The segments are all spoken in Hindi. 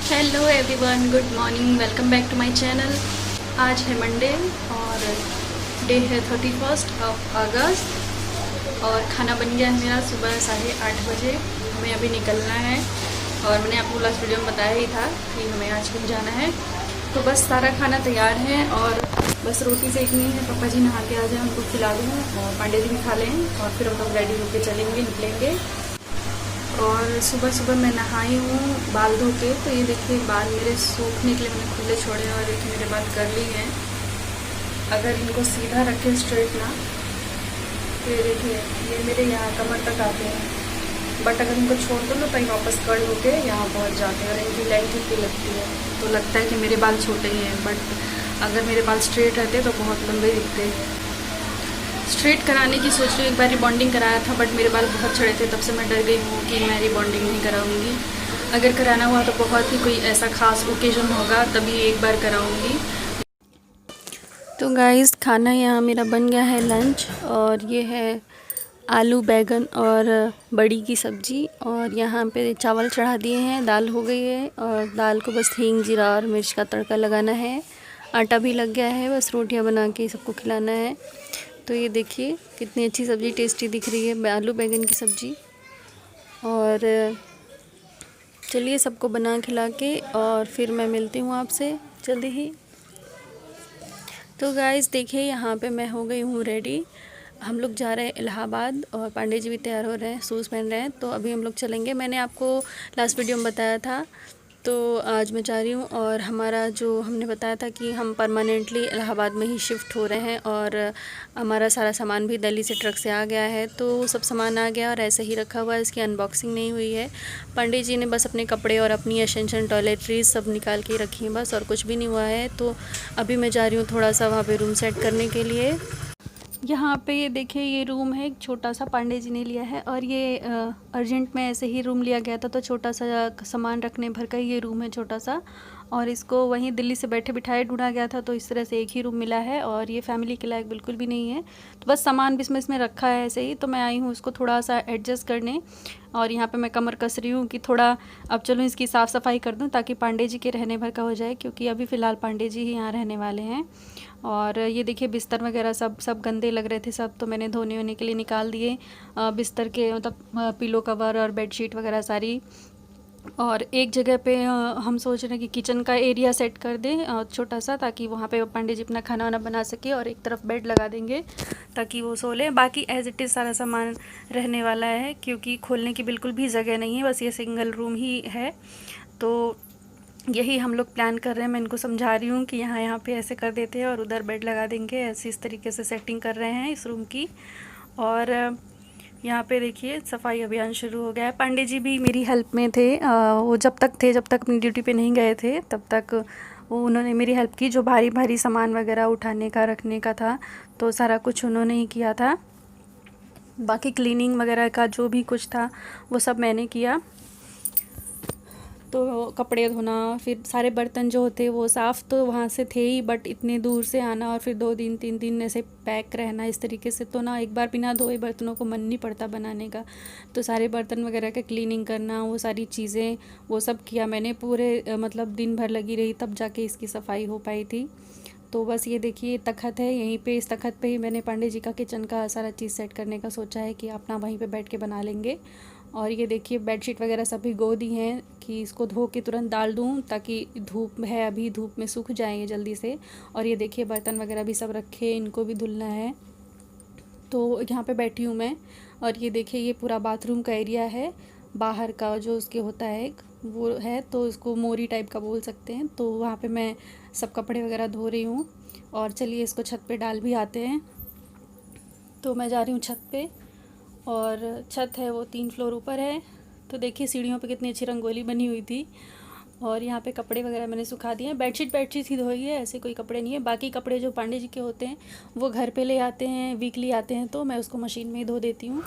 Hello everyone, good morning, welcome back to my channel. आज है मंडे और डे है 31 अगस्त और खाना बन गया है मेरा सुबह 8:30 बजे। हमें अभी निकलना है और मैंने आपको लास्ट वीडियो में बताया ही था कि हमें आज कहीं जाना है। तो बस सारा खाना तैयार है और बस रोटी सेकनी है। पापा जी नहा के आ जाए, उनको खिला दूँ और पांडे जी भी खा लें और फिर हम लोग रेडी होकर चलेंगे, निकलेंगे। और सुबह सुबह मैं नहाई हूँ बाल धो के। तो ये देखिए बाल मेरे सूखने के लिए मैंने खुले छोड़े और देखिए मेरे बाल कर्ली हैं। अगर इनको सीधा रखें स्ट्रेट ना तो ये देखिए ये मेरे यहाँ कमर तक आते हैं, बट अगर इनको छोड़ दो ना तो ये वापस कर्ल होके यहाँ पहुँच जाते हैं और इनकी लेंथ इतनी लगती है तो लगता है कि मेरे बाल छोटे ही हैं। बट अगर मेरे बाल स्ट्रेट रहते तो बहुत लंबे दिखते। स्ट्रेट कराने की सोच रही हूँ। एक बार रिबॉन्डिंग कराया था बट मेरे बाल बहुत छड़े थे, तब से मैं डर गई हूँ कि मैं रिबॉन्डिंग नहीं कराऊंगी। अगर कराना हुआ तो बहुत ही कोई ऐसा ख़ास ओकेजन होगा तभी एक बार कराऊंगी। तो गाइस खाना यहाँ मेरा बन गया है लंच, और ये है आलू बैगन और बड़ी की सब्ज़ी, और यहाँ पे चावल चढ़ा दिए हैं, दाल हो गई है और दाल को बस हींग जीरा और मिर्च का तड़का लगाना है। आटा भी लग गया है, बस रोटियाँ बना के सबको खिलाना है। तो ये देखिए कितनी अच्छी सब्ज़ी टेस्टी दिख रही है, आलू बैगन की सब्ज़ी। और चलिए सबको बना खिला के और फिर मैं मिलती हूँ आपसे जल्दी ही। तो गाइस देखिए यहाँ पे मैं हो गई हूँ रेडी। हम लोग जा रहे हैं इलाहाबाद और पांडे जी भी तैयार हो रहे हैं, शूज़ पहन रहे हैं। तो अभी हम लोग चलेंगे। मैंने आपको लास्ट वीडियो में बताया था, तो आज मैं जा रही हूँ। और हमारा जो हमने बताया था कि हम परमानेंटली इलाहाबाद में ही शिफ्ट हो रहे हैं और हमारा सारा सामान भी दिल्ली से ट्रक से आ गया है। तो सब सामान आ गया और ऐसे ही रखा हुआ है, इसकी अनबॉक्सिंग नहीं हुई है। पंडित जी ने बस अपने कपड़े और अपनी एसेंशियल टॉयलेटरीज सब निकाल के रखी हैं बस, और कुछ भी नहीं हुआ है। तो अभी मैं जा रही हूँ थोड़ा सा वहाँ पर रूम सेट करने के लिए। यहाँ पे ये देखिए ये रूम है, एक छोटा सा पांडे जी ने लिया है और ये अर्जेंट में ऐसे ही रूम लिया गया था, तो छोटा सा सामान रखने भर का ये रूम है छोटा सा। और इसको वहीं दिल्ली से बैठे बिठाए ढूंढा गया था, तो इस तरह से एक ही रूम मिला है और ये फैमिली के लायक बिल्कुल भी नहीं है। तो बस सामान भी इसमें रखा है ऐसे ही। तो मैं आई हूँ उसको थोड़ा सा एडजस्ट करने, और यहाँ पे मैं कमर कस रही हूँ कि थोड़ा अब चलो इसकी साफ़ सफाई कर दूँ ताकि पांडे जी के रहने भर का हो जाए, क्योंकि अभी फ़िलहाल पांडे जी ही यहाँ रहने वाले हैं। और ये देखिए बिस्तर वगैरह सब गंदे लग रहे थे सब, तो मैंने धोने वोने के लिए निकाल दिए बिस्तर के, मतलब पिलो कवर और बेडशीट वगैरह सारी। और एक जगह पे हम सोच रहे हैं कि किचन का एरिया सेट कर दें छोटा सा, ताकि वहाँ पे पंडित जी अपना खाना वाना बना सके, और एक तरफ बेड लगा देंगे ताकि वो सो लें। बाकी एज इट इज़ सारा सामान रहने वाला है, क्योंकि खोलने की बिल्कुल भी जगह नहीं है, बस ये सिंगल रूम ही है। तो यही हम लोग प्लान कर रहे हैं। मैं इनको समझा रही हूँ कि यहाँ पे ऐसे कर देते हैं और उधर बेड लगा देंगे, ऐसे इस तरीके से सेटिंग कर रहे हैं इस रूम की। और यहाँ पे देखिए सफाई अभियान शुरू हो गया है। पांडे जी भी मेरी हेल्प में थे, वो जब तक अपनी ड्यूटी पे नहीं गए थे तब तक वो उन्होंने मेरी हेल्प की। जो भारी भारी सामान वगैरह उठाने का रखने का था तो सारा कुछ उन्होंने ही किया था। बाकी क्लीनिंग वगैरह का जो भी कुछ था वो सब मैंने किया। तो कपड़े धोना, फिर सारे बर्तन जो होते वो साफ़ तो वहाँ से थे ही, बट इतने दूर से आना और फिर 2 दिन 3 दिन ऐसे पैक रहना इस तरीके से, तो ना एक बार बिना धोए बर्तनों को मन नहीं पड़ता बनाने का। तो सारे बर्तन वगैरह का क्लीनिंग करना, वो सारी चीज़ें वो सब किया मैंने। पूरे मतलब दिन भर लगी रही तब जाके इसकी सफाई हो पाई थी। तो बस ये देखिए तख़्त है, यहीं पे इस तख़्त पे ही मैंने पांडे जी का किचन का सारा चीज़ सेट करने का सोचा है कि अपना वहीं पे बैठ के बना लेंगे। और ये देखिए बेडशीट वगैरह सब भिगो दी हैं कि इसको धो के तुरंत डाल दूँ, ताकि धूप है अभी, धूप में सूख जाएंगे जल्दी से। और ये देखिए बर्तन वगैरह भी सब रखे, इनको भी धुलना है। तो यहाँ पे बैठी हूँ मैं। और ये देखिए ये पूरा बाथरूम का एरिया है, बाहर का जो उसके होता है एक वो है, तो इसको मोरी टाइप का बोल सकते हैं। तो वहाँ पे मैं सब कपड़े वगैरह धो रही हूँ। और चलिए इसको छत पे डाल भी आते हैं। तो मैं जा रही हूँ छत पे, और छत है वो 3 फ्लोर ऊपर है। तो देखिए सीढ़ियों पे कितनी अच्छी रंगोली बनी हुई थी। और यहाँ पे कपड़े वगैरह मैंने सुखा दिए हैं। बेडशीट ही धोई है, ऐसे कोई कपड़े नहीं है। बाकी कपड़े जो पांडे जी के होते हैं वो घर पे ले आते हैं, वीकली आते हैं, तो मैं उसको मशीन में ही धो देती हूँ।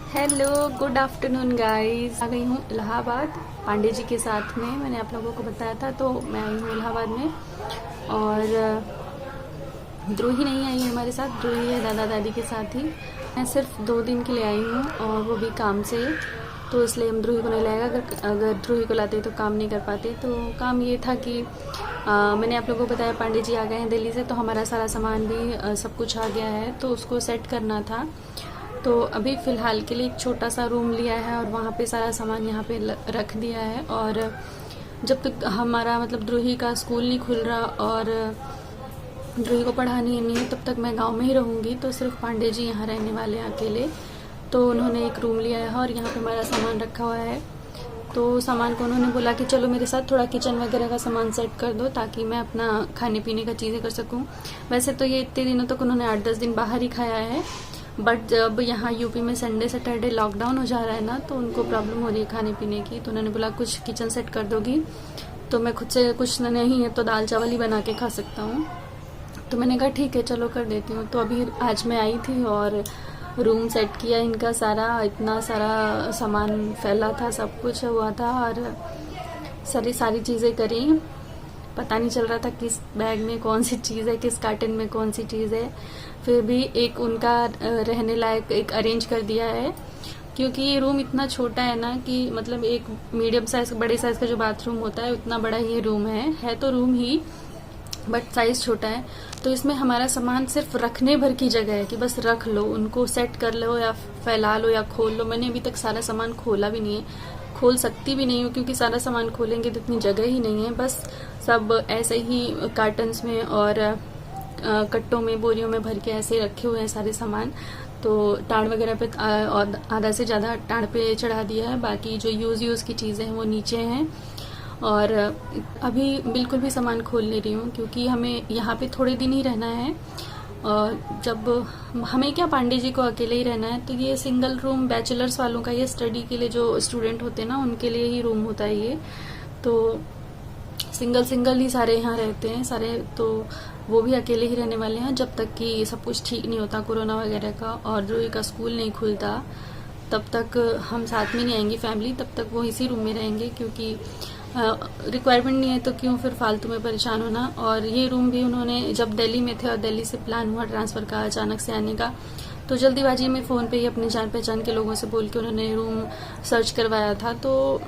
हेलो गुड आफ्टरनून गाइस, आ गई हूँ इलाहाबाद पांडे जी के साथ में। मैंने आप लोगों को बताया था, तो मैं आई हूँ इलाहाबाद में। और द्रोही नहीं आई है हमारे साथ, द्रोही है दादा दादी के साथ ही। मैं सिर्फ 2 दिन के लिए आई हूँ और वो भी काम से। तो इसलिए हम ध्रुवी को नहीं लाएगा। अगर ध्रुवी को लाते तो काम नहीं कर पाते। तो काम ये था कि मैंने आप लोगों को बताया पांडे जी आ गए हैं दिल्ली से, तो हमारा सारा सामान भी सब कुछ आ गया है, तो उसको सेट करना था। तो अभी फ़िलहाल के लिए एक छोटा सा रूम लिया है और वहाँ पे सारा सामान यहाँ पे रख दिया है। और जब तक हमारा मतलब ध्रुवी का स्कूल नहीं खुल रहा और ध्रुवी को पढ़ानी नहीं है, तब तक मैं गांव में ही रहूँगी। तो सिर्फ पांडे जी यहाँ रहने वाले हैं अकेले। तो उन्होंने एक रूम लिया है और यहाँ पे हमारा सामान रखा हुआ है। तो सामान को उन्होंने बोला कि चलो मेरे साथ थोड़ा किचन वगैरह का सामान सेट कर दो, ताकि मैं अपना खाने पीने का चीज़ें कर सकूं। वैसे तो ये इतने दिनों तक उन्होंने 8-10 दिन बाहर ही खाया है, बट जब यहाँ यूपी में संडे सैटरडे लॉकडाउन हो जा रहा है ना, तो उनको प्रॉब्लम हो रही है खाने पीने की। तो उन्होंने बोला कुछ किचन सेट कर दोगी? तो मैं खुद से कुछ नहीं है तो दाल चावल ही बना के खा सकता हूँ। तो मैंने कहा ठीक है चलो कर देती हूँ। तो अभी आज मैं आई थी और रूम सेट किया इनका सारा। इतना सारा सामान फैला था, सब कुछ हुआ था और सारी चीज़ें करी। पता नहीं चल रहा था किस बैग में कौन सी चीज़ है, किस कार्टन में कौन सी चीज़ है। फिर भी एक उनका रहने लायक एक अरेंज कर दिया है, क्योंकि ये रूम इतना छोटा है ना कि मतलब एक मीडियम साइज बड़े साइज का जो बाथरूम होता है उतना बड़ा ये रूम है तो रूम ही, बट साइज छोटा है। तो इसमें हमारा सामान सिर्फ रखने भर की जगह है कि बस रख लो, उनको सेट कर लो या फैला लो या खोल लो। मैंने अभी तक सारा सामान खोला भी नहीं है, खोल सकती भी नहीं हूँ, क्योंकि सारा सामान खोलेंगे तो इतनी जगह ही नहीं है। बस सब ऐसे ही कार्टन्स में और कट्टों में बोरियों में भर के ऐसे रखे हुए हैं सारे सामान। तो टाड़ वगैरह पे आधा से ज़्यादा टाड़ पे चढ़ा दिया है, बाकी जो यूज़ की चीज़ें हैं वो नीचे हैं। और अभी बिल्कुल भी सामान खोल नहीं रही हूँ, क्योंकि हमें यहाँ पे थोड़े दिन ही रहना है। और जब हमें क्या पांडे जी को अकेले ही रहना है, तो ये सिंगल रूम बैचलर्स वालों का, ये स्टडी के लिए जो स्टूडेंट होते हैं ना उनके लिए ही रूम होता है ये। तो सिंगल ही सारे यहाँ रहते हैं सारे, तो वो भी अकेले ही रहने वाले हैं जब तक कि सब कुछ ठीक नहीं होता कोरोना वगैरह का और ध्रुवी का स्कूल नहीं खुलता। तब तक हम साथ में नहीं आएंगी फैमिली, तब तक वो इसी रूम में रहेंगे, क्योंकि रिक्वायरमेंट नहीं है तो क्यों फिर फालतू में परेशान होना। और ये रूम भी उन्होंने जब दिल्ली में थे और दिल्ली से प्लान हुआ ट्रांसफ़र का अचानक से आने का, तो जल्दीबाजी में फ़ोन पे ही अपने जान पहचान के लोगों से बोल के उन्होंने रूम सर्च करवाया था। तो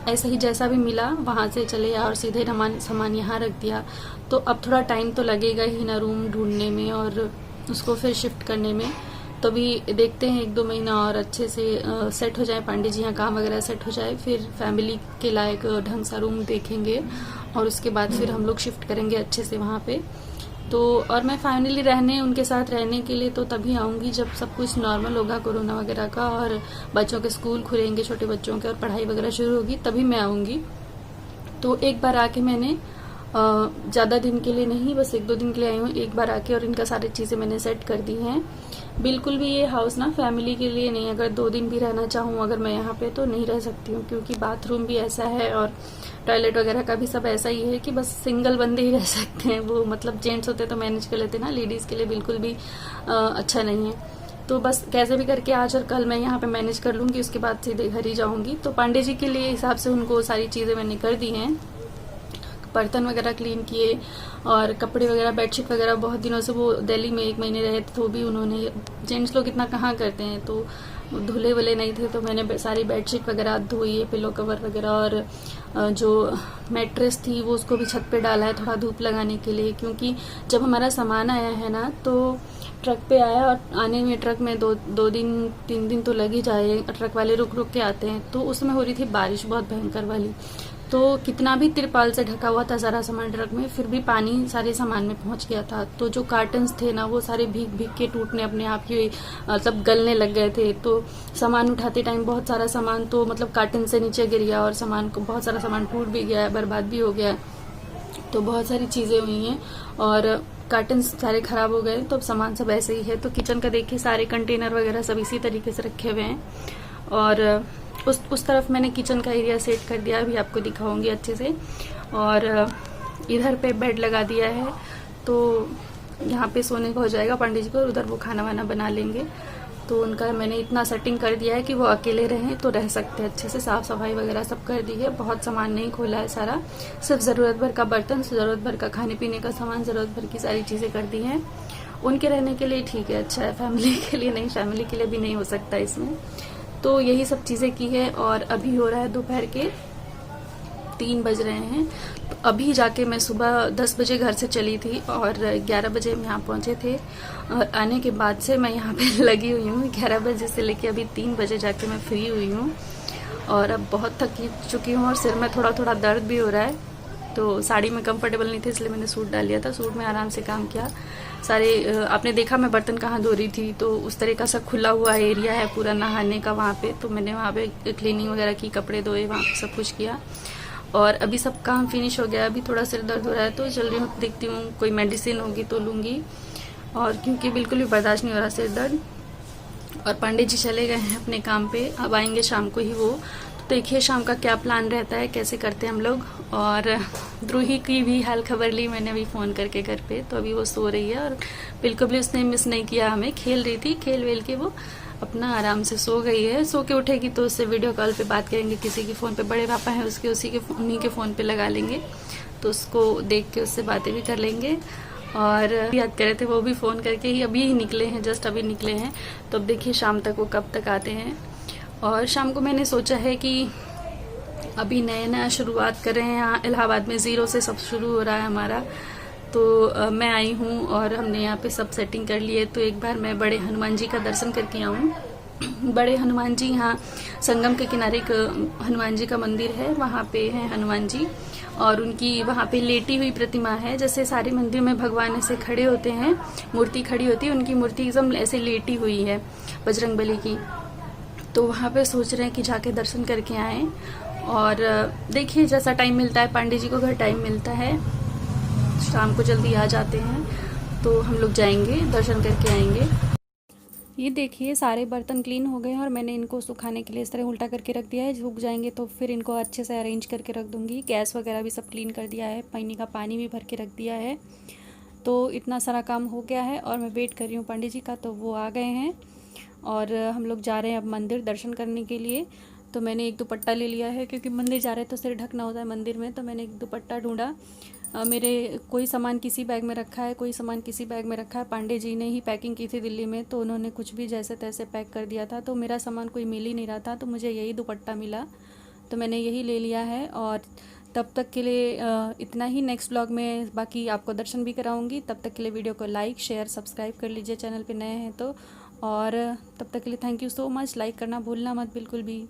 ऐसा ही जैसा भी मिला वहाँ से चले और सीधे सामान यहाँ रख दिया। तो अब थोड़ा टाइम तो लगेगा ही ना रूम ढूंढने में और उसको फिर शिफ्ट करने में। तो अभी देखते हैं 1-2 महीना और अच्छे से सेट हो जाए, पांडे जी यहाँ काम वगैरह सेट हो जाए, फिर फैमिली के लायक ढंग सा रूम देखेंगे और उसके बाद फिर हम लोग शिफ्ट करेंगे अच्छे से वहाँ पे। तो और मैं फाइनली उनके साथ रहने के लिए तो तभी आऊँगी जब सब कुछ नॉर्मल होगा कोरोना वगैरह का और बच्चों के स्कूल खुलेंगे, छोटे बच्चों के, और पढ़ाई वगैरह शुरू होगी, तभी मैं आऊँगी। तो एक बार आके मैंने ज़्यादा दिन के लिए नहीं, बस 1-2 दिन के लिए आई हूँ एक बार आके, और इनका सारी चीज़ें मैंने सेट कर दी हैं। बिल्कुल भी ये हाउस ना फैमिली के लिए नहीं, अगर 2 दिन भी रहना चाहूँ अगर मैं यहाँ पे तो नहीं रह सकती हूँ, क्योंकि बाथरूम भी ऐसा है और टॉयलेट वगैरह का भी सब ऐसा ही है कि बस सिंगल बंदे ही रह सकते हैं। वो मतलब जेंट्स होते तो मैनेज कर लेते ना, लेडीज़ के लिए बिल्कुल भी अच्छा नहीं है। तो बस कैसे भी करके आज और कल मैं यहाँ पे मैनेज कर लूँगी, उसके बाद सीधे घर ही जाऊँगी। तो पांडे जी के लिए हिसाब से उनको सारी चीज़ें मैंने कर दी हैं, बर्तन वगैरह क्लीन किए और कपड़े वगैरह बेडशीट वगैरह, बहुत दिनों से वो दिल्ली में 1 महीने रहे तो भी उन्होंने, जेंट्स लोग इतना कहाँ करते हैं, तो धुले वले नहीं थे तो मैंने सारी बेडशीट वगैरह धोई है, पिलो कवर वगैरह, और जो मैट्रेस थी वो उसको भी छत पे डाला है थोड़ा धूप लगाने के लिए, क्योंकि जब हमारा सामान आया है ना तो ट्रक पे आया और आने में ट्रक में 2 दिन 3 दिन तो लग ही जाए, ट्रक वाले रुक के आते हैं। तो उस समय हो रही थी बारिश बहुत भयंकर वाली, तो कितना भी तिरपाल से ढका हुआ था सारा सामान ट्रक में, फिर भी पानी सारे सामान में पहुंच गया था। तो जो कार्टन्स थे ना वो सारे भीग के टूटने अपने आप ही मतलब गलने लग गए थे। तो सामान उठाते टाइम बहुत सारा सामान तो मतलब कार्टन से नीचे गिर गया और सामान को बहुत सारा सामान टूट भी गया, बर्बाद भी हो गया। तो बहुत सारी चीज़ें हुई हैं और कार्टन सारे खराब हो गए, तो अब सामान सब ऐसे ही है। तो किचन का देखिए सारे कंटेनर वगैरह सब इसी तरीके से रखे हुए हैं, और उस तरफ मैंने किचन का एरिया सेट कर दिया, अभी आपको दिखाऊंगी अच्छे से। और इधर पे बेड लगा दिया है, तो यहाँ पे सोने का हो जाएगा पांडे जी को, और उधर वो खाना वाना बना लेंगे। तो उनका मैंने इतना सेटिंग कर दिया है कि वो अकेले रहें तो रह सकते हैं अच्छे से, साफ सफाई वगैरह सब कर दी है। बहुत सामान नहीं खोला है सारा, सिर्फ ज़रूरत भर का बर्तन, ज़रूरत भर का खाने पीने का सामान, ज़रूरत भर की सारी चीज़ें कर दी हैं। उनके रहने के लिए ठीक है, अच्छा है, फैमिली के लिए नहीं, फैमिली के लिए भी नहीं हो सकता इसमें। तो यही सब चीज़ें की है। और अभी हो रहा है दोपहर के 3 बज रहे हैं। तो अभी जाके मैं सुबह 10 बजे घर से चली थी और 11 बजे हम यहाँ पहुँचे थे। और आने के बाद से मैं यहाँ पे लगी हुई हूँ। 11 बजे से लेके अभी 3 बजे जाके मैं फ्री हुई हूँ और अब बहुत थक चुकी हूँ और सिर में थोड़ा थोड़ा दर्द भी हो रहा है। तो साड़ी में कंफर्टेबल नहीं थी, इसलिए मैंने सूट डाल लिया था। सूट में आराम से काम किया। सारे आपने देखा मैं बर्तन कहाँ धो रही थी, तो उस तरह का सब खुला हुआ एरिया है पूरा नहाने का वहाँ पे। तो मैंने वहाँ पे क्लीनिंग वगैरह की, कपड़े धोए, वहाँ पे सब कुछ किया और अभी सब काम फिनिश हो गया। अभी थोड़ा सिर दर्द हो रहा है तो चल रही हूँ, देखती हूँ कोई मेडिसिन होगी तो लूँगी। और क्योंकि बिल्कुल भी बर्दाश्त नहीं हो रहा सिर दर्द। और पांडे जी चले गए हैं अपने काम पे, अब आएंगे शाम को ही वो। तो देखिए शाम का क्या प्लान रहता है, कैसे करते हैं हम लोग। और द्रोही की भी हाल खबर ली मैंने अभी फ़ोन करके घर पे, तो अभी वो सो रही है और बिल्कुल भी उसने मिस नहीं किया हमें। खेल रही थी, खेल वेल के वो अपना आराम से सो गई है। सो के उठेगी तो उससे वीडियो कॉल पे बात करेंगे, किसी के फ़ोन पे, बड़े पापा हैं उसके, उन्हीं के फ़ोन पे लगा लेंगे तो उसको देख के उससे बातें भी कर लेंगे। और याद कर रहे थे वो भी फ़ोन करके ही, अभी ही निकले हैं, जस्ट अभी निकले हैं। तो अब देखिए शाम तक वो कब तक आते हैं। और शाम को मैंने सोचा है कि अभी नया शुरुआत कर रहे हैं यहाँ इलाहाबाद में, ज़ीरो से सब शुरू हो रहा है हमारा। तो मैं आई हूँ और हमने यहाँ पे सब सेटिंग कर लिए। तो एक बार मैं बड़े हनुमान जी का दर्शन करके आऊँ। बड़े हनुमान जी यहाँ संगम के किनारे एक हनुमान जी का मंदिर है, वहाँ पे हैं हनुमान जी और उनकी वहाँ पे लेटी हुई प्रतिमा है। जैसे सारे मंदिर में भगवान ऐसे खड़े होते हैं, मूर्ति खड़ी होती है, उनकी मूर्ति एकदम ऐसे लेटी हुई है बजरंगबली की। तो वहाँ पे सोच रहे हैं कि जाके दर्शन करके आएँ। और देखिए जैसा टाइम मिलता है, पांडे जी को घर टाइम मिलता है, शाम को जल्दी आ जाते हैं तो हम लोग जाएंगे, दर्शन करके आएंगे। ये देखिए सारे बर्तन क्लीन हो गए हैं और मैंने इनको सुखाने के लिए इस तरह उल्टा करके रख दिया है। सूख जाएंगे तो फिर इनको अच्छे से अरेंज करके रख दूँगी। गैस वगैरह भी सब क्लीन कर दिया है, पीने का पानी भी भर के रख दिया है। तो इतना सारा काम हो गया है और मैं वेट कर रही हूँ पंडित जी का, तो वो आ गए हैं और हम लोग जा रहे हैं अब मंदिर दर्शन करने के लिए। तो मैंने एक दुपट्टा ले लिया है क्योंकि मंदिर जा रहे हैं तो सिर ढकना होता है मंदिर में। तो मैंने एक दुपट्टा ढूंढा। मेरे कोई सामान किसी बैग में रखा है, कोई सामान किसी बैग में रखा है। पांडे जी ने ही पैकिंग की थी दिल्ली में, तो उन्होंने कुछ भी जैसे तैसे पैक कर दिया था। तो मेरा सामान कोई मिल ही नहीं रहा था, तो मुझे यही दुपट्टा मिला, तो मैंने यही ले लिया है। और तब तक के लिए इतना ही। नेक्स्ट ब्लॉग में बाकी आपको दर्शन भी कराऊंगी। तब तक के लिए वीडियो को लाइक शेयर सब्सक्राइब कर लीजिए चैनल पे नए हैं तो। और तब तक के लिए thank you so much. Like करना भूलना मत बिल्कुल भी।